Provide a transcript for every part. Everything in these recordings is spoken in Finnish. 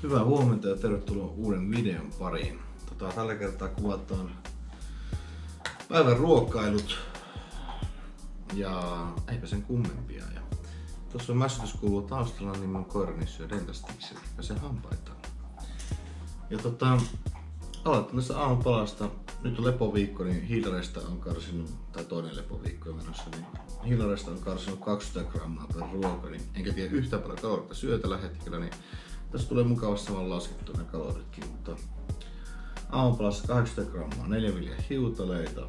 Hyvää huomenta ja tervetuloa uuden videon pariin. Tällä kertaa kuvataan päivän ruokailut ja eipä sen kummempia. Ja tuossa mässytys kuuluu taustalla, niin mun koirani syö Dentastixia ja sen hampaita. Ja aloitan tästä aamupalasta. Nyt on lepoviikko, niin hiilareista on karsinut, tai toinen lepoviikko on menossa, niin hiilareista on karsinut 200 grammaa per ruoka, niin enkä tiedä yhtään paljon kaloreita syö tällä hetkellä, niin tässä tulee mukavasti samalla laskettua ne kaloritkin, mutta aamupalassa 800 grammaa 4 viljan hiutaleita,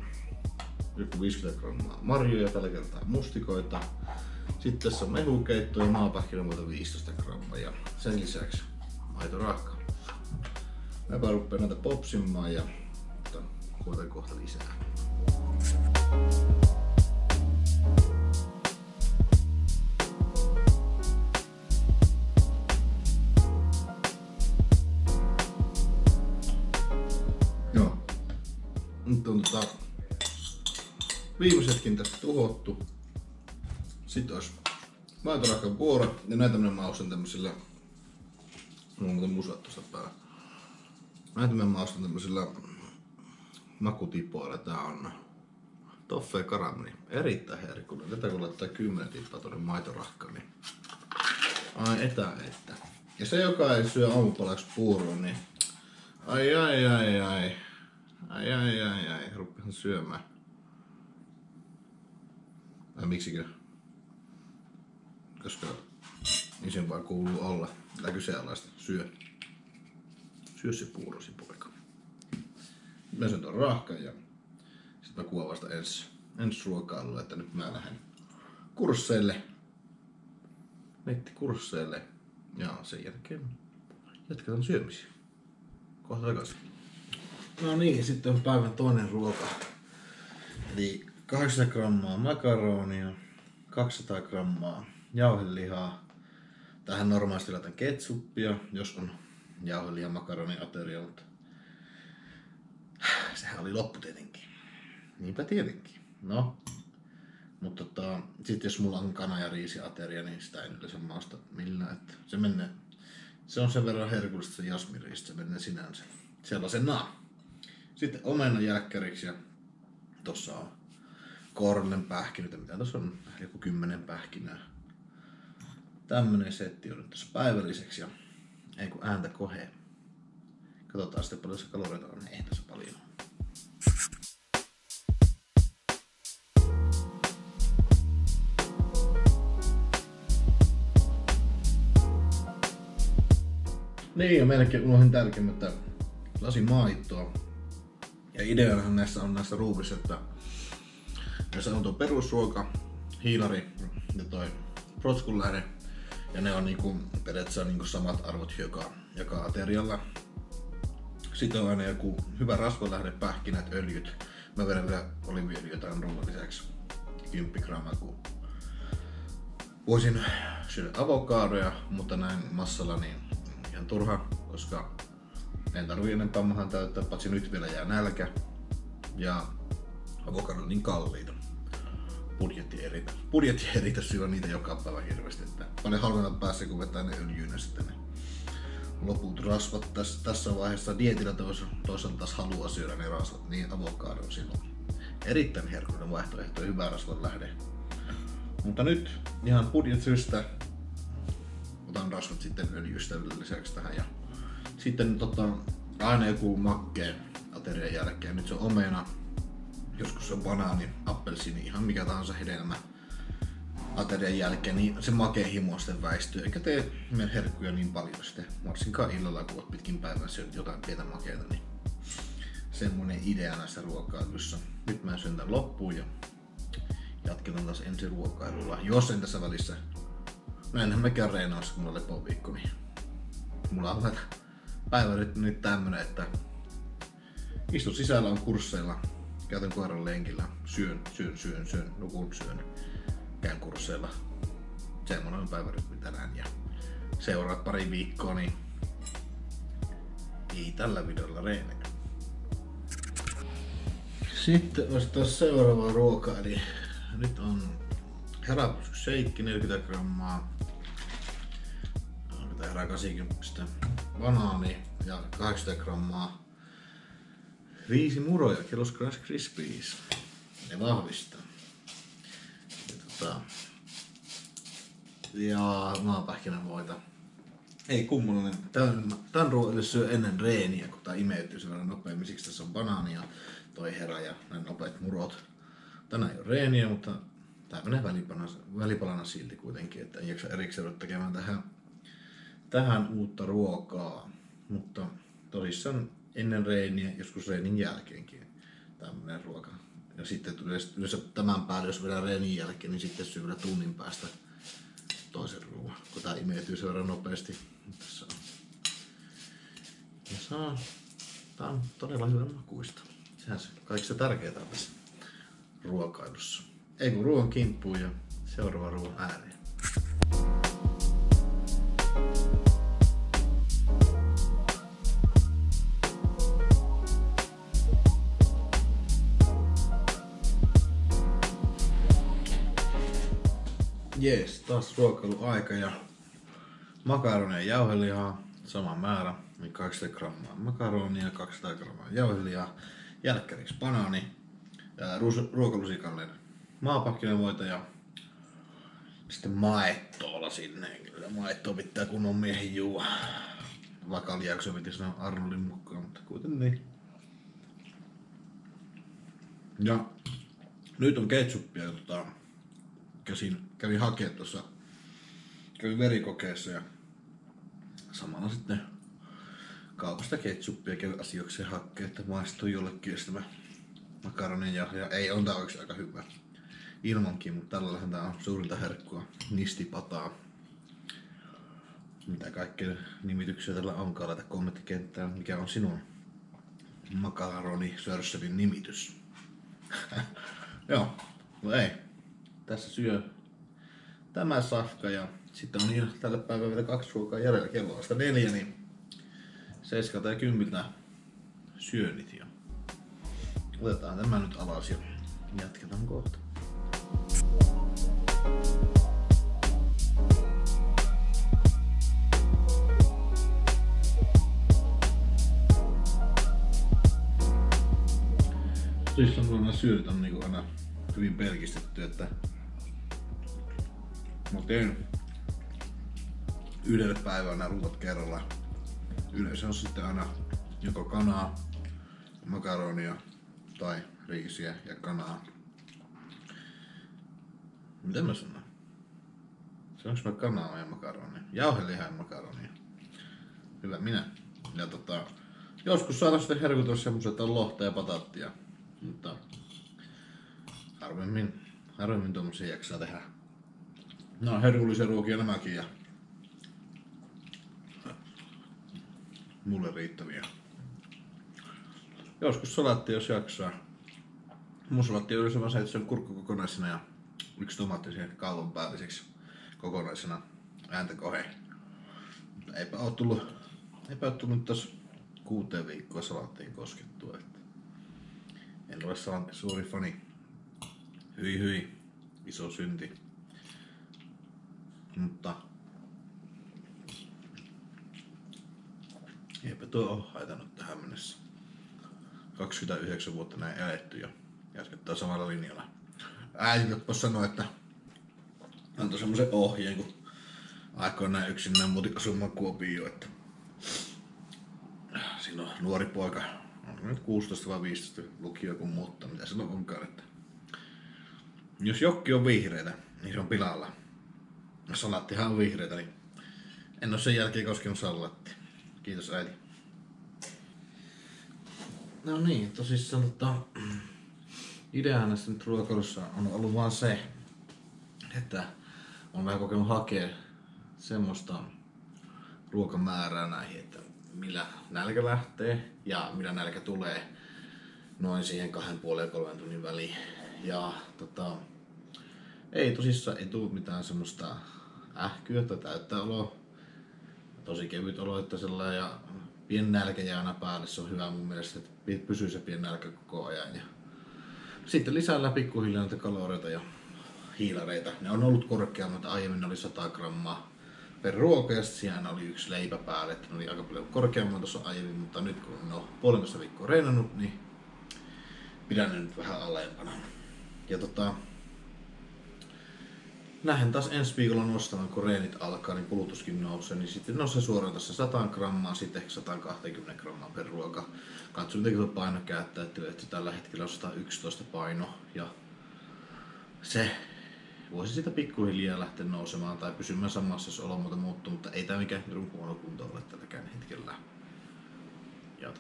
joku 50 grammaa marjoja, tällä kertaa mustikoita. Sitten tässä on mehukeitto ja maapähkinämuota 15 grammaa ja sen lisäksi maitorahka. Mäpä rupean näitä popsimaan ja koitan kohta lisää. Joo. Nyt on viimeisetkin tästä tuhottu. Sitten olisi maitorahkan puora ja näitä minä maustan tämmöisellä. Mulla on muuten musat tuosta päällä. Näitä minä maustan tämmöisellä makutipoilla. Tää on toffee karameli. Erittäin herkullinen. Tätä kun laittaa 10 tippaa tuonne maitorahkaan, niin ai että. Ja se joka ei syö aamupalaksi puuroa, niin ai. Ruppihan syömään. Ai miksikö? Koska niin sen vaan kuuluu olla. Älä kyseenalaista. Syö se puurosi, poika. Mä syön ton rahkan ja sit mä kuvaan vasta ensi ruokailulle, että nyt mä lähden kursseille. Nettikursseille. Ja sen jälkeen jatketaan syömisiä. Kohta takaisin. No niin, sitten on päivän toinen ruoka. Eli 800 grammaa makaronia, 200 grammaa jauhelihaa. Tähän normaalisti laitan ketsuppia, jos on jauheliha makaroni ateria, mutta sehän oli loppu tietenkin. Niinpä tietenkin. No, mutta sit jos mulla on kana- ja riisiateria, niin sitä ei yleensä mausta millään. Että se on sen verran herkullista se jasmiriisi, se menee sinänsä sellaisenaan. Sitten omena jälkkäriksi ja tossa on kornen pähkinöitä, mitä tossa on joku 10 pähkinää. Tämmönen setti on nyt tässä päivälliseksi ja ei kun ääntä kohee. Katsotaan sitten paljon se kaloreita on, ei tässä paljon. Niin ja meilläkin unohdin tärkeimmät lasi maitoa. Ja ideanahan näissä ruuvissa, että näissä on tuo perusruoka, hiilari ja toi protskunlähde. Ja ne on periaatteessa samat arvot joka aterialla. Sitten on aina joku hyvä rasvalähde, pähkinät, öljyt. Mä vedän vielä oliiviöljyä tämän ruoan lisäksi 10 grammaa, kun voisin syödä avokadoja, mutta näin massalla niin ihan turha, koska en tarvii enempää mahan täyttää, paitsi nyt vielä jää nälkä. Ja avokadot on niin kalliita. Budjetti ei riitä syödä niitä joka päivä hirveästi. Että paljon halvemmin päässä kun vetää ne öljyynä sitten ne loput rasvat. Tässä vaiheessa dietillä toisaalta taas haluaa syödä ne rasvat, niin avokado on silloin erittäin herkullinen vaihtoehto ja hyvä rasvan lähde. Mutta nyt ihan budjetsystä otan rasvat sitten öljystä lisäksi tähän. Ja sitten aina joku makkeen aterian jälkeen. Nyt se on omena. Joskus on banaani, appelsiini, ihan mikä tahansa hedelmä aterian jälkeen, niin se makea himo sitten väistyy. Eikä tee meidän herkkuja niin paljon sitten, varsinkaan illalla, kun oot pitkin päivän syönyt jotain pientä makeata, niin semmonen idea näissä ruokailuissa. Nyt mä syön tän loppuun ja jatketaan taas ensi ruokailulla. Jos en tässä välissä, no enhän mäkään reenaussa, kun mulla on lepoviikko, niin mulla on päivä nyt tämmönen, että istun sisällä, on kursseilla. Käytän koiran lenkillä, syön, nukun, käyn kursseilla. Semmoinen on päivärytmi tänään ja seuraat pari viikkoa, niin ei tällä videolla reenejä. Sitten olisi taas seuraava ruoka, eli nyt on herapusku shake 40 grammaa. 180 banaani ja 80 grammaa riisimuroja Kellogg's Rice Krispies. Ne vahvistaa. Ja maapähkinänvoita. Ei kummallinen. Tän ruoan syö ennen reeniä, kun tää imeytyy sen verran nopeammin. Siksi tässä on banaania, toi hera ja näin nopeat murot. Tänään ei ole reeniä, mutta tää menee välipalana silti kuitenkin, että en jaksa erikseen ruveta tekemään tähän uutta ruokaa. Mutta tosissaan ennen reeniä, joskus reenin jälkeenkin tämmönen ruoka. Ja sitten yleensä tämän päälle, jos vedän reenin jälkeen, niin sitten syö vielä tunnin päästä toisen ruoan, kun tää imeytyy sen verran nopeasti. Tässä on. Ja tää on todella hyvän makuista. Sehän se kaikista tärkeintä on tässä ruokailussa. Ei kun ruoan kimppuun ja seuraava ruoan ääreen. Jees, taas ruokailuaika ja makaronia ja jauhelihaa, sama määrä, 200 grammaa makaronia ja 200 grammaa jauhelihaa, jälkkäriksi banaani, ruokalusikallinen maapähkinänvoita ja sitten maettoa sinne. Kyllä maettoa pitää kunnon miehen juua. Vakalijakso piti sanoa Arnoldin mukaan, mutta kuitenkin niin. Ja nyt on ketsuppia, kävin hakemaan tuossa, kävin verikokeessa ja samalla sitten kaupasta ketsuppia kävin asioikseen hakkeen, että maistuu jollekin tämä makaronin ja ei on tää oikeesti aika hyvä ilmankin, mutta tällähän tää on suurinta herkkua nistipataa. Mitä kaikkea nimityksiä tällä onkaan, laita kommenttikenttään, mikä on sinun makaroni sörsselin nimitys. Joo, no ei. Tässä syö tämä safka ja sitten on niin tälle päivälle vielä 2 ruokaa jäljellä. Kello on vasta 4, niin 7 tai 10 syönnit jo. Otetaan tämä nyt alas ja jatketaan kohta. Siis on nämä syönnit on niinku aina hyvin pelkistetty, että mä teen yhdelle päivällä nämä ruuat kerralla. Yleensä on sitten aina joko kanaa, makaronia tai riisiä ja kanaa. Miten mä sanon? Sanoinko mä kanaa ja makaronia? Jauhelihaa ja makaronia. Hyvä, minä. Ja joskus saadaan sitten herkutua semmoset, että on lohta ja pataattia. Mutta harvemmin tommosia jaksaa tehdä. No herkullisia ruokia nämäkin ja mulle riittäviä. Joskus salaatti jos jaksaa. Mun salaatti on yleensä vaan se, että se on kurkku kokonaisena ja 1 tomaatti siihen kaupan päälliseksi kokonaisena ääntä koheen. Mutta eipä oo tullut tässä 6 viikkoa salaattiin koskettua. Että en ole suuri fani. Hyi, iso synti. Mutta eipä tuo ole haitannut tähän mennessä. 29 vuotta näin eletty ja jatketaan samalla linjalla. Äiti sanoi, että antoi semmosen ohjeen, kun aikoinaan yksinään muutin asumaan Kuopioon, että siinä on nuori poika, on nyt 16 vai 15 lukio kun muuttaa, mitä se onkaan, että jos jokki on vihreitä, niin se on pilalla. Jos salaattihan on vihreitä, niin en oo sen jälkeen koskenut salaattia. Kiitos äiti. No niin, tosissaan ideana näistä nyt ruokailussa on ollut vaan se, että on vähän kokenut hakea semmoista ruokamäärää näihin, että millä nälkä lähtee ja millä nälkä tulee noin siihen 2,5 ja 3 tunnin väliin. Ja ei tosissaan ei tule mitään semmoista ähkyä tai täyttä oloa. Tosi kevyt olo, että sellainen ja pieni nälkä jää aina päälle. Se on hyvä mun mielestä, että pysyy se pieni nälkä koko ajan. Ja sitten lisää pikkuhiljaa näitä kaloreita ja hiilareita. Ne on ollut korkeammat, aiemmin oli 100 grammaa per ruoka ja sitten siinä oli yksi leipä päälle, että ne oli aika paljon korkeamman tuossa aiemmin, mutta nyt kun on 1,5 viikkoa reenannut, niin pidän ne nyt vähän alempana. Ja nähdään taas ensi viikolla nostavan, kun reenit alkaa, niin kulutuskin nousee, niin sitten nousee suoraan tässä 100 grammaa, sitten ehkä 120 grammaa per ruoka. Katso miten tuo paino käyttäytyy, että tällä hetkellä on 111 paino ja se voisi sitä pikkuhiljaa lähteä nousemaan tai pysymään samassa, jos olomuoto muuttuu, mutta ei tämä mikään huono kunto ole tälläkään hetkellä. Ja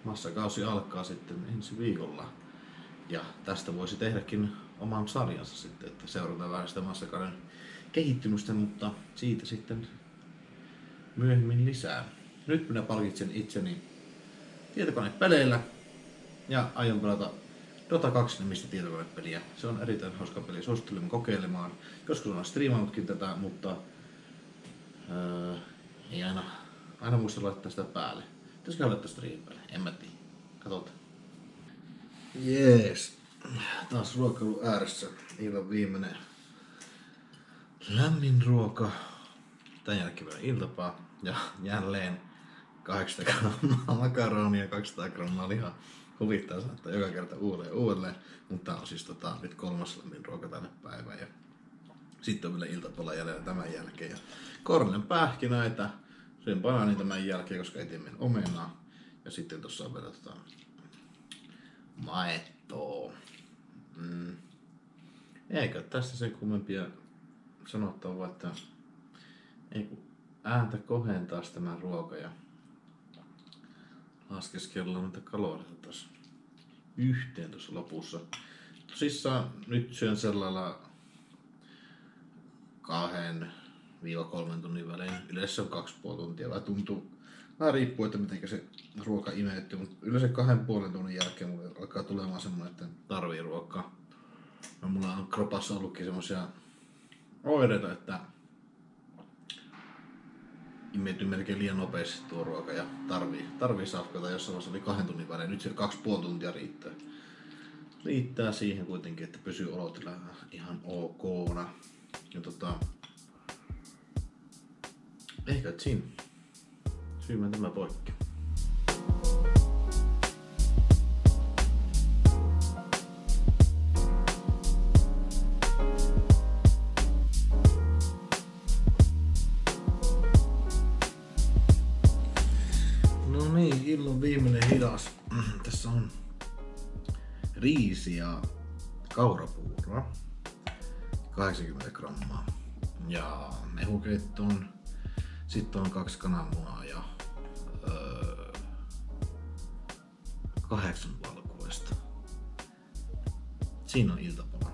massakausi alkaa sitten ensi viikolla. Ja tästä voisi tehdäkin oman sarjansa sitten, että seurataan vähän sitä massakauden kehittymistä, mutta siitä sitten myöhemmin lisää. Nyt minä palkitsen itseni tietokonepeleillä ja aion pelata Dota 2 nimistä tietokonepeliä. Se on erittäin hauska peli, suosittelen kokeilemaan. Joskus olen striimannutkin tätä, mutta ei aina muista laittaa sitä päälle. Pitäisikö laittaa striimin päälle? En mä tiedä. Katsotaan. Jees. Taas ruokailu ääressä. Illan viimeinen lämmin ruoka. Tän jälkeen vielä iltapaa. Ja jälleen 800 grammaa makaronia ja 200 grammaa lihaa. Huvittaa saattaa joka kerta uudelleen. Mutta on siis nyt 3. lämmin ruoka tänne päivään. Ja sitten on vielä iltapala jäljellä tämän jälkeen. Ja kornen pähkinöitä. Syön banaani tämän jälkeen, koska ei tee meidän omenaa. Ja sitten tossa on vielä maetoa. Eikö tästä sen kummempia sanottavaa, että ei kun ääntä kohentaa tämä ruoka ja laskeskellaan niitä kaloreita taas yhteen tuossa lopussa. Tosissaan nyt syön sellailla 2-3 tunnin välein. Yleensä on 2,5 tuntia. Vähän tuntuu, vähän riippuu, että miten se ruoka imeytyy, mutta yleensä 2,5 tunnin jälkeen mulle alkaa tulemaan semmoinen, että tarvii ruokaa. Ja mulla on kropassa ollutkin semmosia oireita, että imeytyy melkein liian nopeasti tuo ruoka ja tarvii safkata. Jossain vaiheessa oli 2 tunnin välein, nyt se 2,5 tuntia riittää. Riittää siihen kuitenkin, että pysyy olotila ihan okona. Ja ehkä siinä. Syymään tämä poikki. No niin, illan viimeinen hidas. Tässä on riisi ja kaurapuuroa. 80 grammaa. Ja mehukeittoon. Sitten on 2 kananmunaa ja 8 valkuaista. Siinä on iltapala.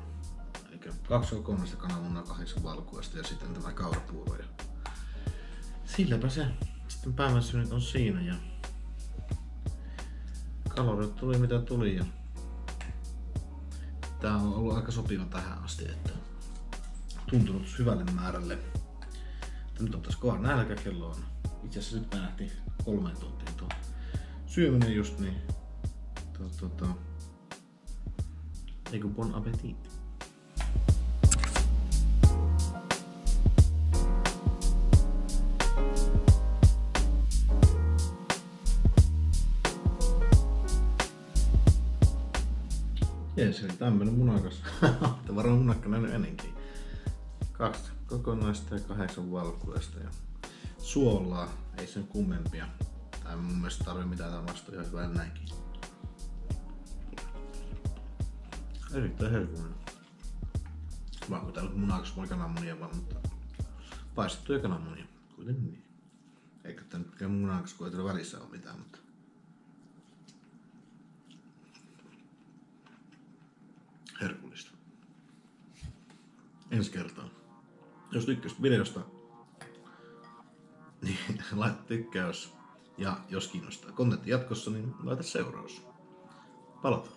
Eli 2 kokonaista kananmunaa, 8 valkuaista ja sitten tämä kaurapuuro. Ja silläpä se. Sitten päivän syönnit on siinä ja kalorit tuli mitä tuli. Ja tää on ollut aika sopiva tähän asti, että tuntunut hyvälle määrälle. Nyt on taas kova nälkä, kello on. Itse asiassa nyt nähtiin 3 tuntia tuo syöminen just niin. Eiku bon appetit. Jees, eli tämmönen munakas. Olette varmaan munakka nähnyt ennenkin. 2 kokonaista ja 8 valkuaista ja suolaa, ei sen kummempia. Tai mun mielestä tarvii mitään tällaista ihan hyvää näinkin. Erittäin herkullinen. Vaan kun täällä on munakas voi kananmunia vaan, mutta paistettuja kananmunia. Kuitenkin niin. Eikä tää nyt mikään munakas, kun ei täällä välissä ole mitään, mutta herkullista. Ensi kertaa. Jos tykkäsit videosta, niin laita tykkäys. Ja jos kiinnostaa kontentti jatkossa, niin laita seuraus. Palataan.